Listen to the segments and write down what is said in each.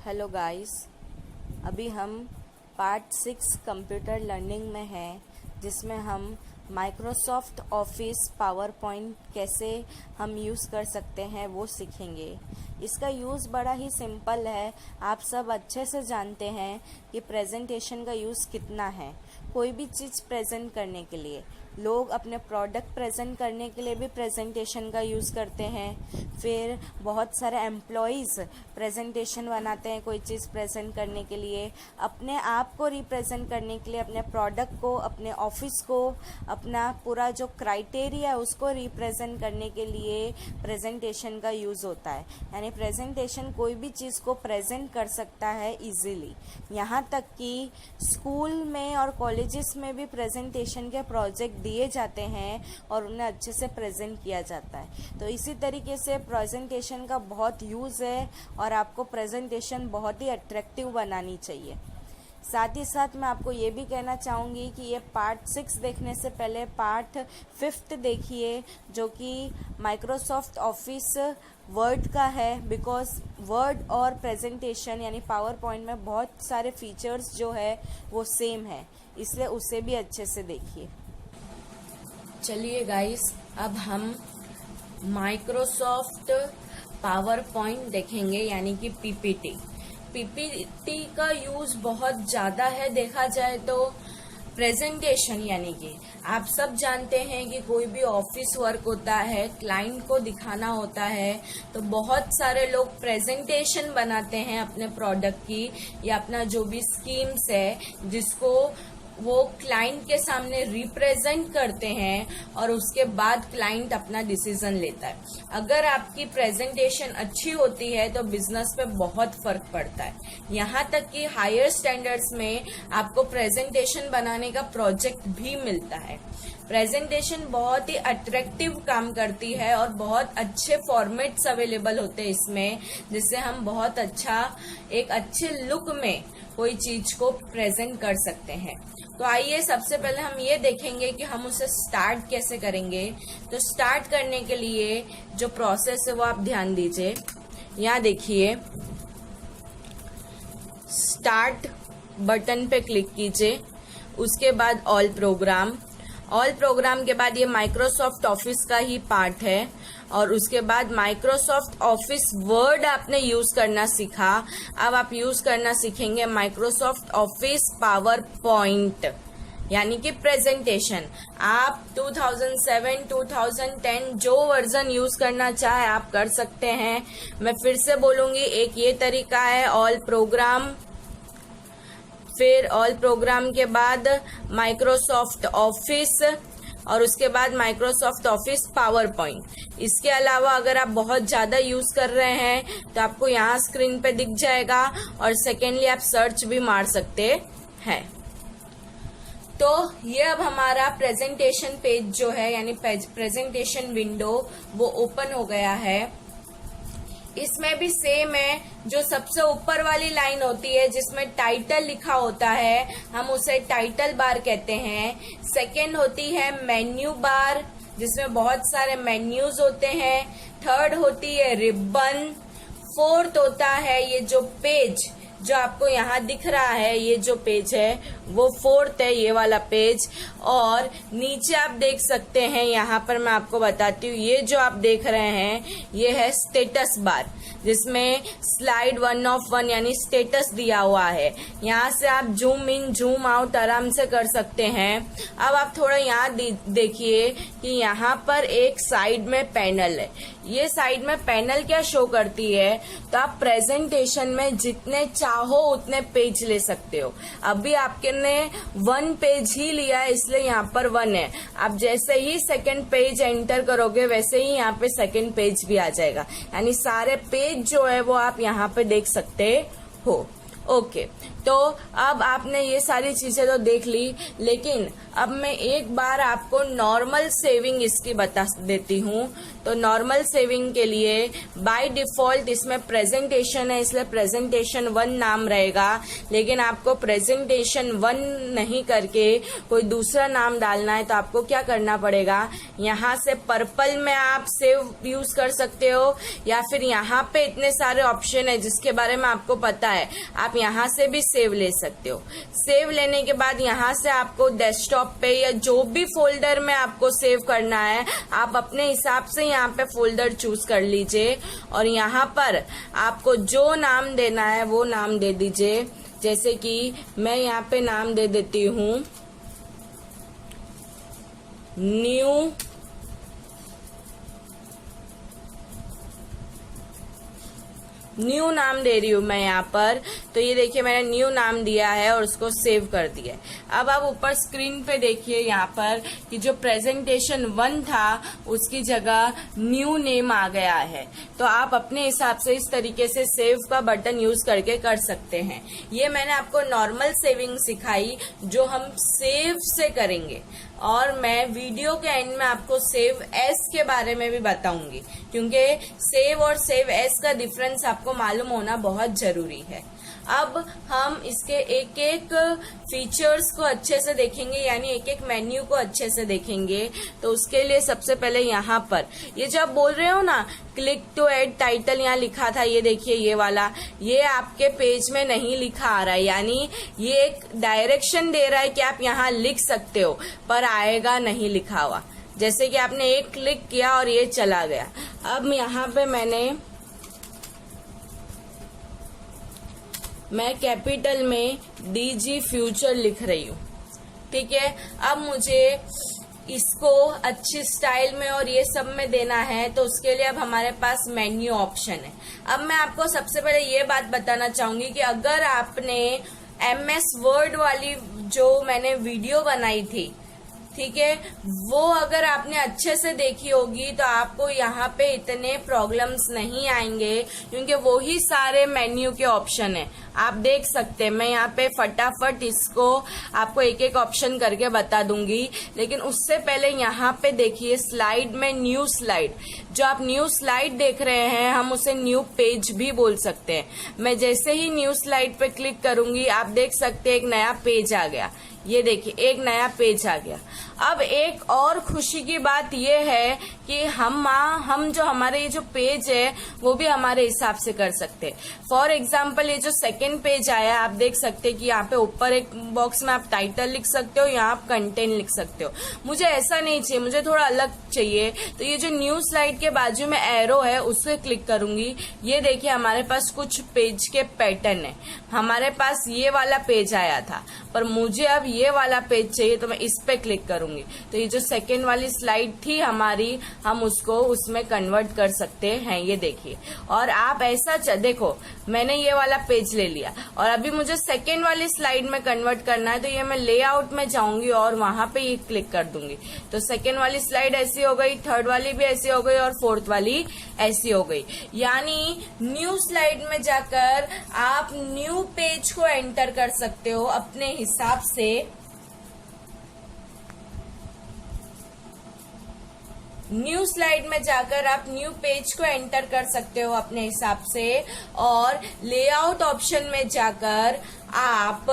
Hello guys, अभी हम part 6 computer learning में हैं, जिसमें हम माइक्रोसॉफ्ट ऑफिस पावर पॉइंट कैसे हम यूज़ कर सकते हैं वो सीखेंगे। इसका यूज़ बड़ा ही सिंपल है। आप सब अच्छे से जानते हैं कि प्रेजेंटेशन का यूज़ कितना है। कोई भी चीज़ प्रेजेंट करने के लिए, लोग अपने प्रोडक्ट प्रेजेंट करने के लिए भी प्रेजेंटेशन का यूज़ करते हैं। फिर बहुत सारे एम्प्लॉयज़ प्रेजेंटेशन बनाते हैं कोई चीज़ प्रेजेंट करने के लिए, अपने आप को रिप्रेजेंट करने के लिए, अपने प्रोडक्ट को, अपने ऑफिस को, अपना पूरा जो क्राइटेरिया है उसको रिप्रेजेंट करने के लिए प्रेजेंटेशन का यूज़ होता है। यानी प्रेजेंटेशन कोई भी चीज़ को प्रेजेंट कर सकता है इजीली। यहाँ तक कि स्कूल में और कॉलेजेस में भी प्रेजेंटेशन के प्रोजेक्ट दिए जाते हैं और उन्हें अच्छे से प्रेजेंट किया जाता है। तो इसी तरीके से प्रेजेंटेशन का बहुत यूज़ है और आपको प्रेजेंटेशन बहुत ही अट्रैक्टिव बनानी चाहिए। साथ ही साथ मैं आपको ये भी कहना चाहूँगी कि ये पार्ट 6 देखने से पहले पार्ट 5 देखिए, जो कि माइक्रोसॉफ्ट ऑफिस वर्ड का है। बिकॉज वर्ड और प्रेजेंटेशन यानी पावर पॉइंट में बहुत सारे फीचर्स जो है वो सेम है, इसलिए उसे भी अच्छे से देखिए। चलिए गाइस, अब हम माइक्रोसॉफ्ट पावर पॉइंट देखेंगे, यानी कि पीपीटी। पीपीटी का यूज बहुत ज़्यादा है देखा जाए तो। प्रेजेंटेशन यानी कि आप सब जानते हैं कि कोई भी ऑफिस वर्क होता है, क्लाइंट को दिखाना होता है, तो बहुत सारे लोग प्रेजेंटेशन बनाते हैं अपने प्रोडक्ट की या अपना जो भी स्कीम्स है, जिसको वो क्लाइंट के सामने रिप्रेजेंट करते हैं और उसके बाद क्लाइंट अपना डिसीजन लेता है। अगर आपकी प्रेजेंटेशन अच्छी होती है तो बिजनेस पे बहुत फर्क पड़ता है। यहाँ तक कि हायर स्टैंडर्ड्स में आपको प्रेजेंटेशन बनाने का प्रोजेक्ट भी मिलता है। प्रेजेंटेशन बहुत ही अट्रैक्टिव काम करती है और बहुत अच्छे फॉर्मेट्स अवेलेबल होते हैं इसमें, जिससे हम बहुत अच्छा एक अच्छे लुक में कोई चीज को प्रेजेंट कर सकते हैं। तो आइए सबसे पहले हम ये देखेंगे कि हम उसे स्टार्ट कैसे करेंगे। तो स्टार्ट करने के लिए जो प्रोसेस है वो आप ध्यान दीजिए। यहाँ देखिए, स्टार्ट बटन पे क्लिक कीजिए, उसके बाद ऑल प्रोग्राम के बाद ये माइक्रोसॉफ्ट ऑफिस का ही पार्ट है, और उसके बाद माइक्रोसॉफ्ट ऑफिस वर्ड आपने यूज करना सीखा। अब आप यूज करना सीखेंगे माइक्रोसॉफ्ट ऑफिस पावर पॉइंट, यानी कि प्रेजेंटेशन। आप 2007, 2010 जो वर्जन यूज करना चाहे आप कर सकते हैं। मैं फिर से बोलूंगी, एक ये तरीका है ऑल प्रोग्राम, फिर ऑल प्रोग्राम के बाद माइक्रोसॉफ्ट ऑफिस, और उसके बाद माइक्रोसॉफ्ट ऑफिस पावर पॉइंट। इसके अलावा अगर आप बहुत ज़्यादा यूज़ कर रहे हैं तो आपको यहाँ स्क्रीन पे दिख जाएगा, और सेकेंडली आप सर्च भी मार सकते हैं। तो ये अब हमारा प्रेजेंटेशन पेज जो है, यानी प्रेजेंटेशन विंडो, वो ओपन हो गया है। इसमें भी सेम है, जो सबसे ऊपर वाली लाइन होती है जिसमें टाइटल लिखा होता है, हम उसे टाइटल बार कहते हैं। सेकंड होती है मेन्यू बार, जिसमें बहुत सारे मेन्यूज होते हैं। थर्ड होती है रिबन। फोर्थ होता है ये जो पेज जो आपको यहाँ दिख रहा है, ये जो पेज है वो फोर्थ है, ये वाला पेज। और नीचे आप देख सकते हैं, यहाँ पर मैं आपको बताती हूँ, ये जो आप देख रहे हैं ये है स्टेटस बार, जिसमें स्लाइड 1 of 1 यानी स्टेटस दिया हुआ है। यहाँ से आप जूम इन जूम आउट आराम से कर सकते हैं। अब आप थोड़ा यहाँ देखिए कि यहाँ पर एक साइड में पैनल है। ये साइड में पैनल क्या शो करती है, तो आप प्रेजेंटेशन में जितने चाहो उतने पेज ले सकते हो। अभी आपके ने 1 पेज ही लिया है, इसलिए यहाँ पर 1 है। आप जैसे ही सेकंड पेज एंटर करोगे वैसे ही यहाँ पे सेकंड पेज भी आ जाएगा, यानी सारे पेज जो है वो आप यहाँ पे देख सकते हो। ओके, तो अब आपने ये सारी चीजें तो देख ली, लेकिन अब मैं एक बार आपको नॉर्मल सेविंग इसकी बता देती हूँ। तो नॉर्मल सेविंग के लिए बाय डिफॉल्ट इसमें प्रेजेंटेशन है, इसलिए प्रेजेंटेशन 1 नाम रहेगा, लेकिन आपको प्रेजेंटेशन 1 नहीं करके कोई दूसरा नाम डालना है तो आपको क्या करना पड़ेगा, यहाँ से पर्पल में आप सेव यूज कर सकते हो, या फिर यहाँ पे इतने सारे ऑप्शन है जिसके बारे में आपको पता है, आप यहाँ से भी सेव ले सकते हो। सेव लेने के बाद यहाँ से आपको डेस्कटॉप पे या जो भी फोल्डर में आपको सेव करना है, आप अपने हिसाब से यहाँ पे फोल्डर चूज कर लीजिए, और यहाँ पर आपको जो नाम देना है वो नाम दे दीजिए। जैसे कि मैं यहाँ पे नाम दे देती हूँ न्यू नाम दे रही हूँ मैं यहाँ पर। तो ये देखिए मैंने न्यू नाम दिया है और उसको सेव कर दिया है। अब आप ऊपर स्क्रीन पे देखिए यहाँ पर कि जो प्रेजेंटेशन 1 था उसकी जगह न्यू नेम आ गया है। तो आप अपने हिसाब से इस तरीके से सेव का बटन यूज करके कर सकते हैं। ये मैंने आपको नॉर्मल सेविंग सिखाई जो हम सेव से करेंगे, और मैं वीडियो के एंड में आपको सेव एस के बारे में भी बताऊंगी, क्योंकि सेव और सेव एस का डिफरेंस आपको मालूम होना बहुत जरूरी है। अब हम इसके एक एक फीचर्स को अच्छे से देखेंगे, यानी एक एक मेन्यू को अच्छे से देखेंगे। तो उसके लिए सबसे पहले यहाँ पर ये जो आप बोल रहे हो ना, क्लिक टू ऐड टाइटल, यहाँ लिखा था, ये देखिए ये वाला, ये आपके पेज में नहीं लिखा आ रहा है, यानी ये एक डायरेक्शन दे रहा है कि आप यहाँ लिख सकते हो, पर आएगा नहीं लिखा हुआ। जैसे कि आपने एक क्लिक किया और ये चला गया। अब यहाँ पे मैं कैपिटल में DG फ्यूचर लिख रही हूँ, ठीक है। अब मुझे इसको अच्छी स्टाइल में और ये सब में देना है, तो उसके लिए अब हमारे पास मेन्यू ऑप्शन है। अब मैं आपको सबसे पहले ये बात बताना चाहूंगी कि अगर आपने MS वर्ड वाली जो मैंने वीडियो बनाई थी, ठीक है, वो अगर आपने अच्छे से देखी होगी तो आपको यहाँ पे इतने प्रॉब्लम्स नहीं आएंगे, क्योंकि वो ही सारे मेन्यू के ऑप्शन है। आप देख सकते हैं, मैं यहाँ पे फटाफट इसको आपको एक एक ऑप्शन करके बता दूंगी, लेकिन उससे पहले यहाँ पे देखिए स्लाइड में न्यू स्लाइड, जो आप न्यू स्लाइड देख रहे हैं हम उसे न्यू पेज भी बोल सकते हैं। मैं जैसे ही न्यू स्लाइड पे क्लिक करूंगी आप देख सकते हैं एक नया पेज आ गया। ये देखिए एक नया पेज आ गया। अब एक और खुशी की बात ये है कि हम जो हमारे ये जो पेज है वो भी हमारे हिसाब से कर सकते हैं। फॉर एग्जाम्पल ये जो सेकंड पेज आया आप देख सकते हैं कि यहाँ पे ऊपर एक बॉक्स में आप टाइटल लिख सकते हो, यहाँ आप कंटेंट लिख सकते हो। मुझे ऐसा नहीं चाहिए, मुझे थोड़ा अलग चाहिए, तो ये जो न्यू स्लाइड के बाजू में एरो है उससे क्लिक करूंगी। ये देखिए हमारे पास कुछ पेज के पैटर्न है। हमारे पास ये वाला पेज आया था, पर मुझे अब ये वाला पेज चाहिए, तो मैं इस पे क्लिक करूंगी। तो ये जो सेकेंड वाली स्लाइड थी हमारी, हम उसको उसमें कन्वर्ट कर सकते हैं। ये देखिए, और आप ऐसा देखो मैंने ये वाला पेज ले लिया और अभी मुझे सेकेंड वाली स्लाइड में कन्वर्ट करना है, तो ये मैं लेआउट में जाऊंगी और वहां पे ये क्लिक कर दूंगी। तो सेकेंड वाली स्लाइड ऐसी हो गई, थर्ड वाली भी ऐसी हो गई और फोर्थ वाली ऐसी हो गई। यानी न्यू स्लाइड में जाकर आप न्यू पेज को एंटर कर सकते हो अपने हिसाब से। न्यू स्लाइड में जाकर आप न्यू पेज को एंटर कर सकते हो अपने हिसाब से, और लेआउट ऑप्शन में जाकर आप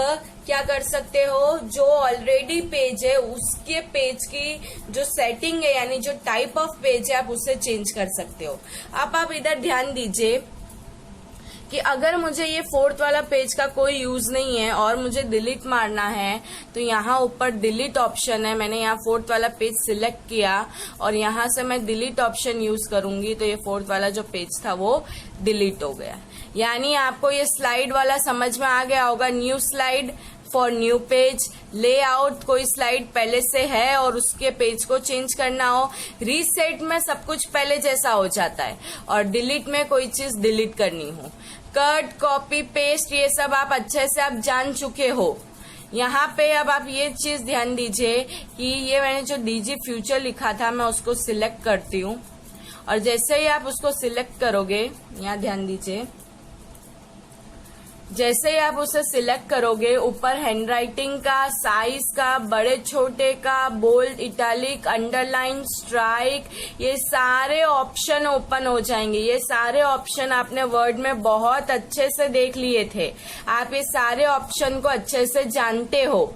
क्या कर सकते हो, जो ऑलरेडी पेज है उसके पेज की जो सेटिंग है, यानी जो टाइप ऑफ पेज है, आप उसे चेंज कर सकते हो। आप इधर ध्यान दीजिए कि अगर मुझे ये फोर्थ वाला पेज का कोई यूज नहीं है और मुझे डिलीट मारना है, तो यहाँ ऊपर डिलीट ऑप्शन है। मैंने यहाँ फोर्थ वाला पेज सिलेक्ट किया और यहाँ से मैं डिलीट ऑप्शन यूज करूंगी, तो ये फोर्थ वाला जो पेज था वो डिलीट हो गया। यानी आपको ये स्लाइड वाला समझ में आ गया होगा। New slide for new page, layout कोई स्लाइड पहले से है और उसके पेज को चेंज करना हो, रीसेट में सब कुछ पहले जैसा हो जाता है, और डिलीट में कोई चीज डिलीट करनी हो, कट कॉपी पेस्ट ये सब आप अच्छे से आप जान चुके हो। यहाँ पे अब आप ये चीज ध्यान दीजिए कि ये मैंने जो DG फ्यूचर लिखा था मैं उसको सिलेक्ट करती हूँ, और जैसे ही आप उसको सिलेक्ट करोगे, यहाँ ध्यान दीजिए, जैसे ही आप उसे सिलेक्ट करोगे, ऊपर हैंडराइटिंग का, साइज का, बड़े छोटे का, बोल्ड, इटैलिक, अंडरलाइन, स्ट्राइक, ये सारे ऑप्शन ओपन हो जाएंगे। ये सारे ऑप्शन आपने वर्ड में बहुत अच्छे से देख लिए थे, आप ये सारे ऑप्शन को अच्छे से जानते हो,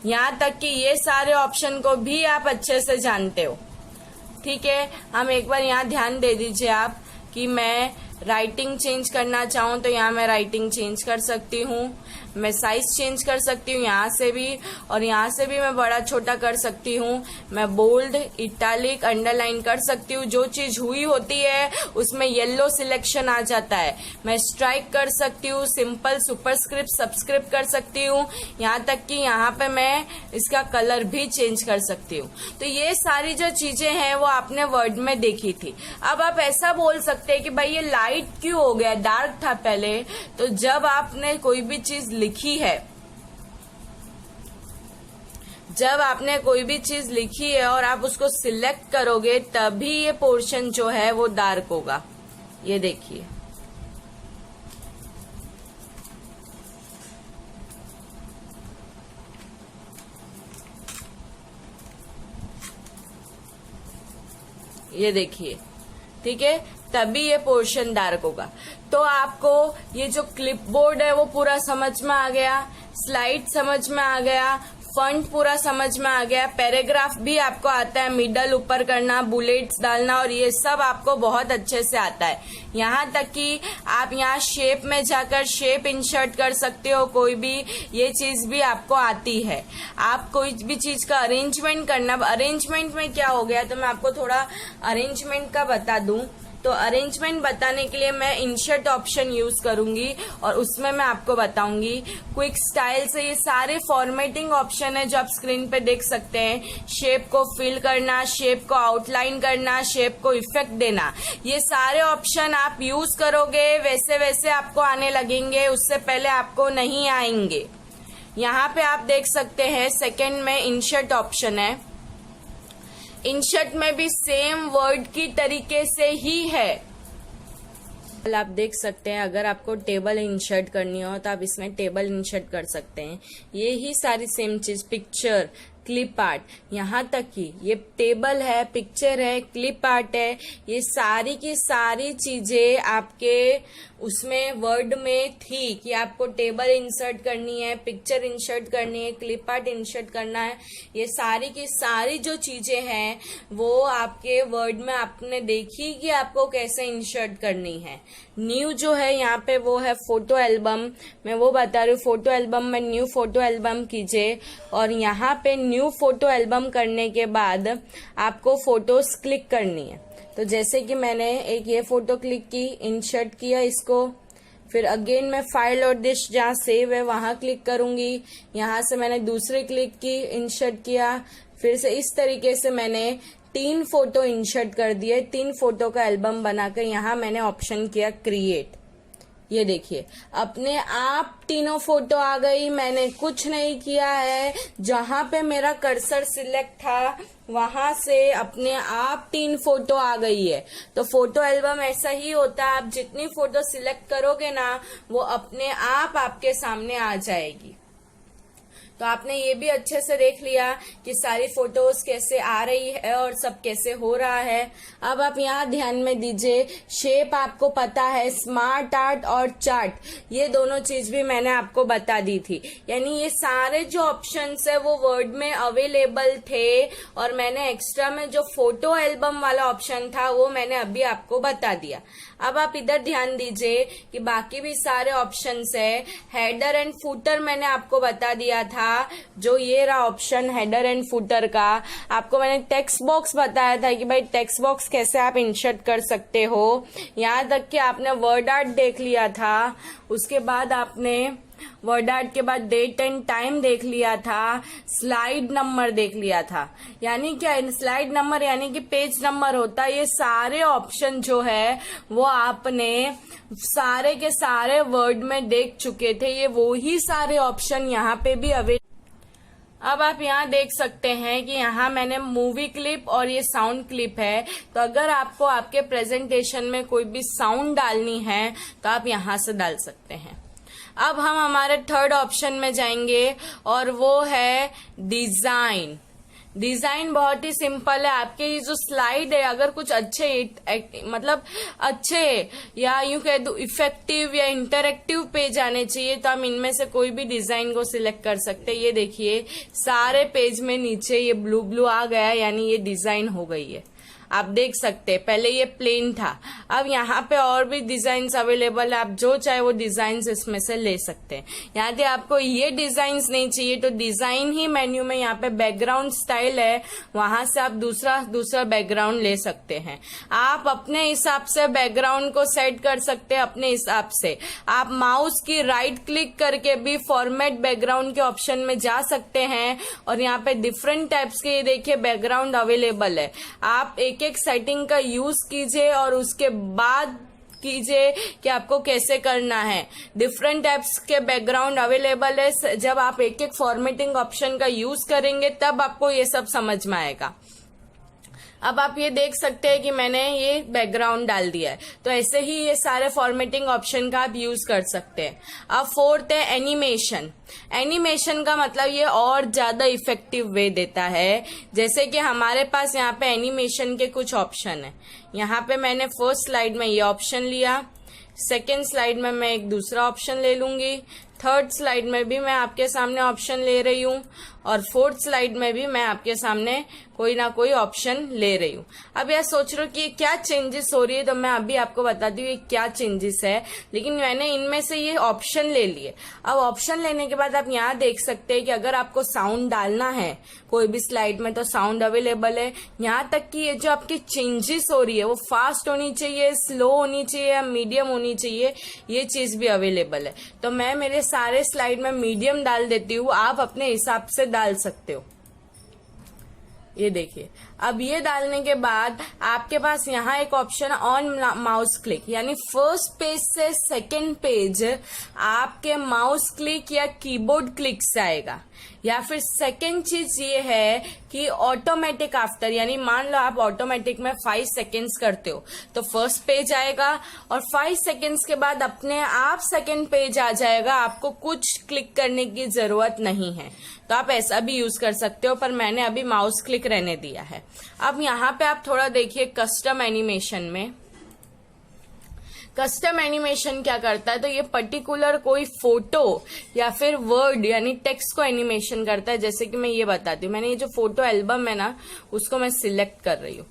यहाँ तक कि ये सारे ऑप्शन को भी आप अच्छे से जानते हो। ठीक है, हम एक बार यहाँ ध्यान दे दीजिए आप कि मैं राइटिंग चेंज करना चाहूँ तो यहाँ मैं राइटिंग चेंज कर सकती हूँ, मैं साइज चेंज कर सकती हूँ यहाँ से भी, और यहाँ से भी मैं बड़ा छोटा कर सकती हूँ, मैं बोल्ड, इटैलिक, अंडरलाइन कर सकती हूँ। जो चीज हुई होती है उसमें येलो सिलेक्शन आ जाता है। मैं स्ट्राइक कर सकती हूँ, सिंपल, सुपरस्क्रिप्ट, सबस्क्रिप्ट कर सकती हूँ, यहाँ तक कि यहाँ पे मैं इसका कलर भी चेंज कर सकती हूँ। तो ये सारी जो चीजें हैं वो आपने वर्ड में देखी थी। अब आप ऐसा बोल सकते हैं कि भाई ये लाइट क्यों हो गया, डार्क था पहले। तो जब आपने कोई भी चीज लिखी है, जब आपने कोई भी चीज लिखी है और आप उसको सिलेक्ट करोगे तभी ये पोर्शन जो है वो डार्क होगा। ये देखिए, ये देखिए, ठीक है, तभी ये पोर्शन डार्क होगा। तो आपको ये जो क्लिपबोर्ड है वो पूरा समझ में आ गया, स्लाइड समझ में आ गया, फॉन्ट पूरा समझ में आ गया, पैराग्राफ भी आपको आता है, मिडल ऊपर करना, बुलेट्स डालना, और ये सब आपको बहुत अच्छे से आता है। यहाँ तक कि आप यहाँ शेप में जाकर शेप इंसर्ट कर सकते हो, कोई भी, ये चीज भी आपको आती है। आप कोई भी चीज का अरेंजमेंट करना, अरेंजमेंट में क्या हो गया तो मैं आपको थोड़ा अरेंजमेंट का बता दूं। तो अरेंजमेंट बताने के लिए मैं इंसर्ट ऑप्शन यूज करूंगी और उसमें मैं आपको बताऊंगी क्विक स्टाइल से। ये सारे फॉर्मेटिंग ऑप्शन है जो आप स्क्रीन पे देख सकते हैं। शेप को फिल करना, शेप को आउटलाइन करना, शेप को इफेक्ट देना, ये सारे ऑप्शन आप यूज करोगे वैसे वैसे आपको आने लगेंगे, उससे पहले आपको नहीं आएंगे। यहाँ पे आप देख सकते हैं सेकेंड में इंसर्ट ऑप्शन है। इंसर्ट में भी सेम वर्ड की तरीके से ही है। आप देख सकते हैं, अगर आपको टेबल इंसर्ट करनी हो तो आप इसमें टेबल इंसर्ट कर सकते हैं। ये ही सारी सेम चीज, पिक्चर, क्लिप आर्ट, यहाँ तक कि ये टेबल है, पिक्चर है, क्लिप आर्ट है, ये सारी की सारी चीजें आपके उसमें वर्ड में थी कि आपको टेबल इंसर्ट करनी है, पिक्चर इंसर्ट करनी है, क्लिप आर्ट इंसर्ट करना है। ये सारी की सारी जो चीजें हैं वो आपके वर्ड में आपने देखी कि आपको कैसे इंसर्ट करनी है। न्यू जो है यहाँ पे वो है फोटो एल्बम, मैं वो बता रही हूँ। फोटो एल्बम में न्यू फोटो एल्बम कीजिए और यहाँ पे न्यू फोटो एल्बम करने के बाद आपको फोटोज क्लिक करनी है। तो जैसे कि मैंने एक ये फोटो क्लिक की, इंसर्ट किया इसको, फिर अगेन मैं फाइल और डिश जहाँ सेव है वहां क्लिक करूंगी। यहाँ से मैंने दूसरी क्लिक की, इंसर्ट किया, फिर से इस तरीके से मैंने 3 फोटो इंसर्ट कर दिए। 3 फोटो का एल्बम बनाकर यहाँ मैंने ऑप्शन किया क्रिएट। ये देखिए, अपने आप तीनों फोटो आ गई, मैंने कुछ नहीं किया है। जहां पे मेरा कर्सर सिलेक्ट था वहां से अपने आप 3 फोटो आ गई है। तो फोटो एल्बम ऐसा ही होता है, आप जितनी फोटो सिलेक्ट करोगे ना वो अपने आप आपके सामने आ जाएगी। तो आपने ये भी अच्छे से देख लिया कि सारी फोटोज कैसे आ रही है और सब कैसे हो रहा है। अब आप यहाँ ध्यान में दीजिए, शेप आपको पता है, स्मार्ट आर्ट और चार्ट, ये दोनों चीज भी मैंने आपको बता दी थी। यानी ये सारे जो ऑप्शंस है वो वर्ड में अवेलेबल थे और मैंने एक्स्ट्रा में जो फोटो एल्बम वाला ऑप्शन था वो मैंने अभी आपको बता दिया। अब आप इधर ध्यान दीजिए कि बाकी भी सारे ऑप्शंस है। हेडर एंड फुटर मैंने आपको बता दिया था, जो ये रहा ऑप्शन हेडर एंड फुटर का। आपको मैंने टेक्स्ट बॉक्स बताया था कि भाई टेक्स्ट बॉक्स कैसे आप इंसर्ट कर सकते हो। यहाँ तक कि आपने वर्ड आर्ट देख लिया था, उसके बाद आपने वर्ड आर्ट के बाद डेट एंड टाइम देख लिया था, स्लाइड नंबर देख लिया था। यानी क्या, स्लाइड नंबर यानी कि पेज नंबर होता है। ये सारे ऑप्शन जो है वो आपने सारे के सारे वर्ड में देख चुके थे। ये वो ही सारे ऑप्शन यहाँ पे भी अवेलेबल। अब आप यहाँ देख सकते हैं कि यहाँ मैंने मूवी क्लिप और ये साउंड क्लिप है। तो अगर आपको आपके प्रेजेंटेशन में कोई भी साउंड डालनी है तो आप यहाँ से डाल सकते हैं। अब हम हमारे थर्ड ऑप्शन में जाएंगे और वो है डिजाइन। डिजाइन बहुत ही सिंपल है। आपके ये जो स्लाइड है, अगर कुछ मतलब अच्छे या यूं कह दो इफेक्टिव या इंटरेक्टिव पेज आने चाहिए, तो हम इनमें से कोई भी डिजाइन को सिलेक्ट कर सकते हैं। ये देखिए सारे पेज में नीचे ये ब्लू ब्लू आ गया, यानी ये डिजाइन हो गई है। आप देख सकते हैं पहले ये प्लेन था, अब यहाँ पे और भी डिजाइन्स अवेलेबल है। आप जो चाहे वो डिजाइन्स इसमें से ले सकते हैं। यदि आपको ये डिजाइन्स नहीं चाहिए तो डिजाइन ही मेन्यू में यहाँ पे बैकग्राउंड स्टाइल है, वहां से आप दूसरा बैकग्राउंड ले सकते हैं। आप अपने हिसाब से बैकग्राउंड को सेट कर सकते हैं अपने हिसाब से। आप माउस की राइट क्लिक करके भी फॉर्मेट बैकग्राउंड के ऑप्शन में जा सकते हैं और यहाँ पे डिफरेंट टाइप्स के ये देखिए बैकग्राउंड अवेलेबल है। आप एक एक सेटिंग का यूज कीजिए और उसके बाद कीजिए कि आपको कैसे करना है। डिफरेंट टाइप्स के बैकग्राउंड अवेलेबल है। जब आप एक एक फॉर्मेटिंग ऑप्शन का यूज करेंगे तब आपको ये सब समझ में आएगा। अब आप ये देख सकते हैं कि मैंने ये बैकग्राउंड डाल दिया है, तो ऐसे ही ये सारे फॉर्मेटिंग ऑप्शन का आप यूज कर सकते हैं। अब फोर्थ है एनिमेशन। एनिमेशन का मतलब ये और ज्यादा इफेक्टिव वे देता है। जैसे कि हमारे पास यहाँ पे एनिमेशन के कुछ ऑप्शन है। यहाँ पे मैंने फर्स्ट स्लाइड में ये ऑप्शन लिया, सेकेंड स्लाइड में मैं एक दूसरा ऑप्शन ले लूंगी, थर्ड स्लाइड में भी मैं आपके सामने ऑप्शन ले रही हूँ और फोर्थ स्लाइड में भी मैं आपके सामने कोई ना कोई ऑप्शन ले रही हूँ। अब यह सोच रहे हो कि क्या चेंजेस हो रही है, तो मैं अभी आपको बताती हूँ क्या चेंजेस है। लेकिन मैंने इनमें से ये ऑप्शन ले लिए। अब ऑप्शन लेने के बाद आप यहाँ देख सकते हैं कि अगर आपको साउंड डालना है कोई भी स्लाइड में तो साउंड अवेलेबल है। यहाँ तक कि ये जो आपकी चेंजेस हो रही है वो फास्ट होनी चाहिए, स्लो होनी चाहिए या मीडियम होनी चाहिए, ये चीज भी अवेलेबल है। तो मैं मेरे सारे स्लाइड में मीडियम डाल देती हूँ, आप अपने हिसाब से डाल सकते हो। ये देखिए, अब ये डालने के बाद आपके पास यहाँ एक ऑप्शन ऑन माउस क्लिक, यानी फर्स्ट पेज से सेकंड पेज आपके माउस क्लिक या कीबोर्ड क्लिक से आएगा। या फिर सेकंड चीज ये है कि ऑटोमेटिक आफ्टर, यानी मान लो आप ऑटोमेटिक में 5 सेकेंड्स करते हो तो फर्स्ट पेज आएगा और 5 सेकेंड्स के बाद अपने आप सेकंड पेज आ जाएगा। आपको कुछ क्लिक करने की जरूरत नहीं है। तो आप ऐसा भी यूज कर सकते हो, पर मैंने अभी माउस क्लिक रहने दिया है। अब यहाँ पे आप थोड़ा देखिए कस्टम एनिमेशन में। कस्टम एनिमेशन क्या करता है, तो ये पर्टिकुलर कोई फोटो या फिर वर्ड यानी टेक्स्ट को एनिमेशन करता है। जैसे कि मैं ये बताती हूँ, मैंने ये जो फोटो एल्बम है ना उसको मैं सिलेक्ट कर रही हूँ।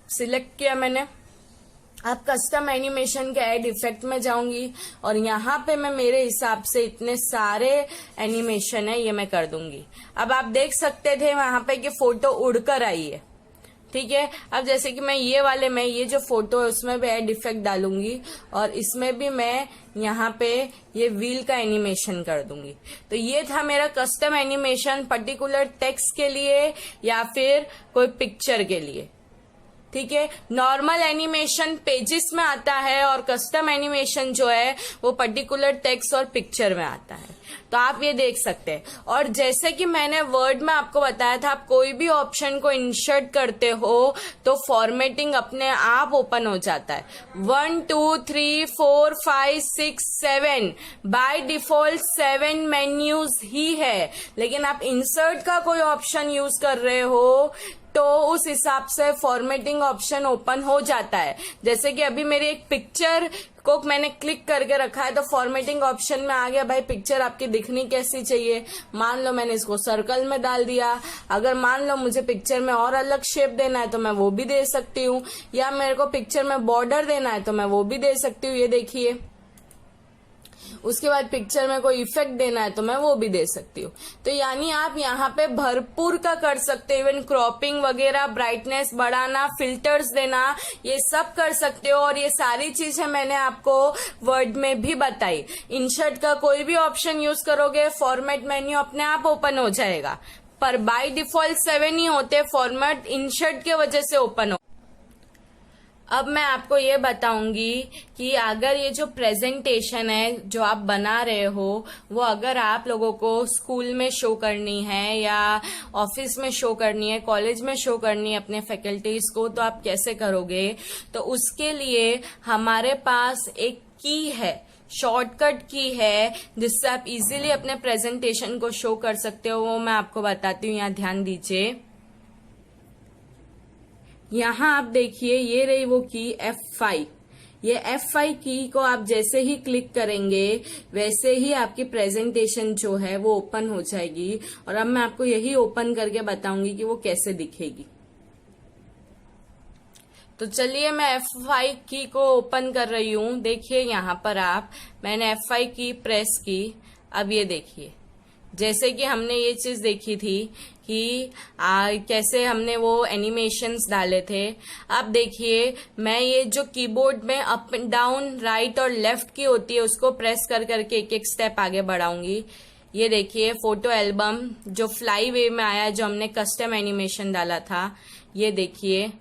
सिलेक्ट किया मैंने। अब कस्टम एनिमेशन के ऐड इफेक्ट में जाऊंगी और यहाँ पे मैं मेरे हिसाब से इतने सारे एनिमेशन है ये मैं कर दूंगी। अब आप देख सकते थे वहां पे कि फोटो उड़कर आई है, ठीक है। अब जैसे कि मैं ये वाले में ये जो फोटो है उसमें भी ऐड इफेक्ट डालूंगी और इसमें भी मैं यहाँ पे ये व्हील का एनिमेशन कर दूंगी। तो ये था मेरा कस्टम एनिमेशन पर्टिकुलर टेक्स्ट के लिए या फिर कोई पिक्चर के लिए, ठीक है। नॉर्मल एनिमेशन पेजेस में आता है और कस्टम एनिमेशन जो है वो पर्टिकुलर टेक्स्ट और पिक्चर में आता है। तो आप ये देख सकते हैं। और जैसे कि मैंने वर्ड में आपको बताया था, आप कोई भी ऑप्शन को इंसर्ट करते हो तो फॉर्मेटिंग अपने आप ओपन हो जाता है। 1 2 3 4 5 6 7 बाय डिफॉल्ट 7 मेन्यूज ही है। लेकिन आप इंसर्ट का कोई ऑप्शन यूज कर रहे हो तो उस हिसाब से फॉर्मेटिंग ऑप्शन ओपन हो जाता है। जैसे कि अभी मेरी एक पिक्चर को मैंने क्लिक करके रखा है तो फॉर्मेटिंग ऑप्शन में आ गया, भाई पिक्चर आपकी दिखनी कैसी चाहिए। मान लो मैंने इसको सर्कल में डाल दिया। अगर मान लो मुझे पिक्चर में और अलग शेप देना है तो मैं वो भी दे सकती हूँ, या मेरे को पिक्चर में बॉर्डर देना है तो मैं वो भी दे सकती हूँ। ये देखिए, उसके बाद पिक्चर में कोई इफेक्ट देना है तो मैं वो भी दे सकती हूँ। तो यानी आप यहाँ पे भरपूर का कर सकते हो। इवन क्रॉपिंग वगैरह, ब्राइटनेस बढ़ाना, फिल्टर्स देना, ये सब कर सकते हो। और ये सारी चीजें मैंने आपको वर्ड में भी बताई। इंसर्ट का कोई भी ऑप्शन यूज करोगे फॉर्मेट मेन्यू अपने आप ओपन हो जाएगा, पर बाय डिफॉल्ट 7 ही होते, फॉर्मेट इंसर्ट की वजह से ओपन हो। अब मैं आपको ये बताऊंगी कि अगर ये जो प्रेजेंटेशन है जो आप बना रहे हो वो अगर आप लोगों को स्कूल में शो करनी है या ऑफिस में शो करनी है, कॉलेज में शो करनी है अपने फैकल्टीज को, तो आप कैसे करोगे। तो उसके लिए हमारे पास एक की है, शॉर्टकट की है, जिससे आप इजीली अपने प्रेजेंटेशन को शो कर सकते हो, वो मैं आपको बताती हूँ। यहाँ ध्यान दीजिए, यहाँ आप देखिए ये रही वो की F5। ये F5 की को आप जैसे ही क्लिक करेंगे वैसे ही आपकी प्रेजेंटेशन जो है वो ओपन हो जाएगी। और अब मैं आपको यही ओपन करके बताऊंगी कि वो कैसे दिखेगी। तो चलिए मैं F5 की को ओपन कर रही हूँ। देखिए यहाँ पर मैंने F5 की प्रेस की। अब ये देखिए, जैसे कि हमने ये चीज देखी थी कि कैसे हमने वो एनिमेशंस डाले थे। अब देखिए मैं ये जो कीबोर्ड में अप डाउन राइट और लेफ्ट की होती है उसको प्रेस कर करके एक एक स्टेप आगे बढ़ाऊंगी। ये देखिए फोटो एल्बम जो फ्लाई वे में आया, जो हमने कस्टम एनिमेशन डाला था। ये देखिए,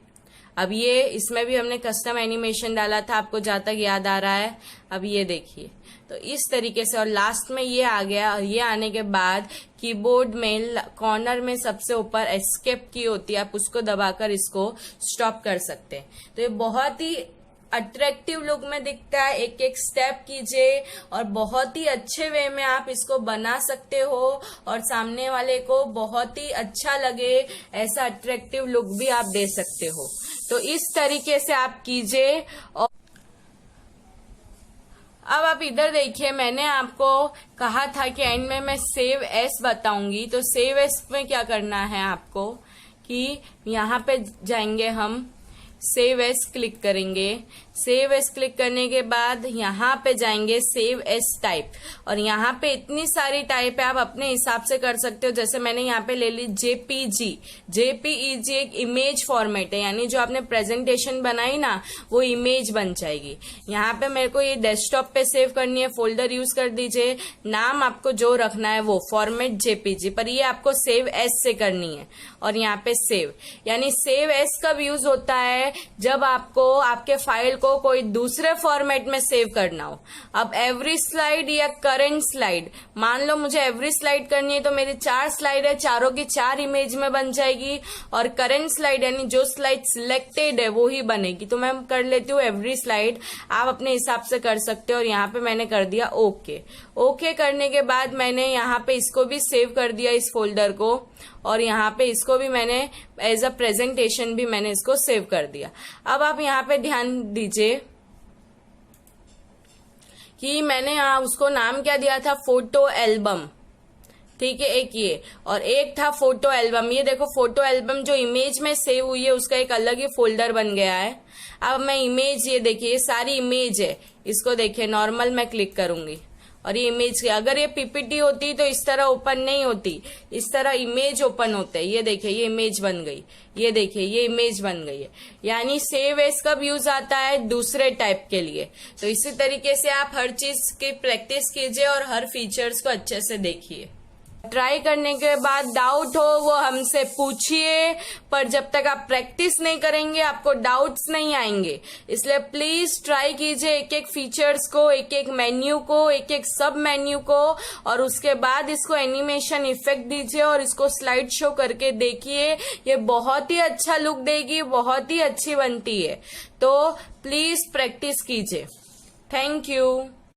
अब ये इसमें भी हमने कस्टम एनिमेशन डाला था, आपको जहां तक याद आ रहा है। अब ये देखिए, तो इस तरीके से, और लास्ट में ये आ गया। और ये आने के बाद कीबोर्ड में कॉर्नर में सबसे ऊपर एस्केप की होती है, आप उसको दबाकर इसको स्टॉप कर सकते हैं। तो ये बहुत ही अट्रैक्टिव लुक में दिखता है। एक एक स्टेप कीजिए और बहुत ही अच्छे वे में आप इसको बना सकते हो और सामने वाले को बहुत ही अच्छा लगे, ऐसा अट्रैक्टिव लुक भी आप दे सकते हो। तो इस तरीके से आप कीजिए। और अब आप इधर देखिए, मैंने आपको कहा था कि एंड में मैं सेव एस बताऊंगी। तो सेव एस में क्या करना है आपको कि यहाँ पे जाएंगे हम, सेव एस क्लिक करेंगे। सेव एस क्लिक करने के बाद यहाँ पे जाएंगे सेव एस टाइप, और यहाँ पे इतनी सारी टाइप है, आप अपने हिसाब से कर सकते हो। जैसे मैंने यहाँ पे ले ली जेपीजी। जेपीईजी एक इमेज फॉर्मेट है, यानी जो आपने प्रेजेंटेशन बनाई ना वो इमेज बन जाएगी। यहाँ पे मेरे को ये डेस्कटॉप पे सेव करनी है, फोल्डर यूज कर दीजिए। नाम आपको जो रखना है वो फॉर्मेट जेपीजी, पर ये आपको सेव एस से करनी है। और यहाँ पे सेव, यानी सेव एस कब यूज होता है, जब आपको आपके फाइल को कोई दूसरे फॉर्मेट में सेव करना हो। अब एवरी स्लाइड या करेंट स्लाइड, मान लो मुझे एवरी स्लाइड करनी है तो मेरी 4 स्लाइड है, चारों की 4 इमेज में बन जाएगी। और करेंट स्लाइड यानी जो स्लाइड सिलेक्टेड है वो ही बनेगी। तो मैं कर लेती हूँ एवरी स्लाइड, आप अपने हिसाब से कर सकते हो। और यहाँ पे मैंने कर दिया ओके। ओके करने के बाद मैंने यहाँ पे इसको भी सेव कर दिया, इस फोल्डर को। और यहाँ पे इसको भी मैंने एज अ प्रेजेंटेशन भी मैंने इसको सेव कर दिया। अब आप यहाँ पे ध्यान दीजिए कि मैंने यहाँ उसको नाम क्या दिया था, फोटो एल्बम। ठीक है, एक ये और एक था फोटो एल्बम। ये देखो फोटो एल्बम जो इमेज में सेव हुई है उसका एक अलग ही फोल्डर बन गया है। अब मैं इमेज, ये देखिए ये सारी इमेज है, इसको देखिए नॉर्मल मैं क्लिक करूंगी और ये इमेज की, अगर ये पीपीटी होती तो इस तरह ओपन नहीं होती, इस तरह इमेज ओपन होते हैं। ये देखिए ये इमेज बन गई, ये देखिए ये इमेज बन गई है। यानी सेव एज कब यूज आता है, दूसरे टाइप के लिए। तो इसी तरीके से आप हर चीज की प्रैक्टिस कीजिए और हर फीचर्स को अच्छे से देखिए। ट्राई करने के बाद डाउट हो वो हमसे पूछिए, पर जब तक आप प्रैक्टिस नहीं करेंगे आपको डाउट्स नहीं आएंगे। इसलिए प्लीज ट्राई कीजिए एक एक फीचर्स को, एक एक मेन्यू को, एक एक सब मेन्यू को, और उसके बाद इसको एनिमेशन इफेक्ट दीजिए और इसको स्लाइड शो करके देखिए। ये बहुत ही अच्छा लुक देगी, बहुत ही अच्छी बनती है। तो प्लीज प्रैक्टिस कीजिए। Thank you.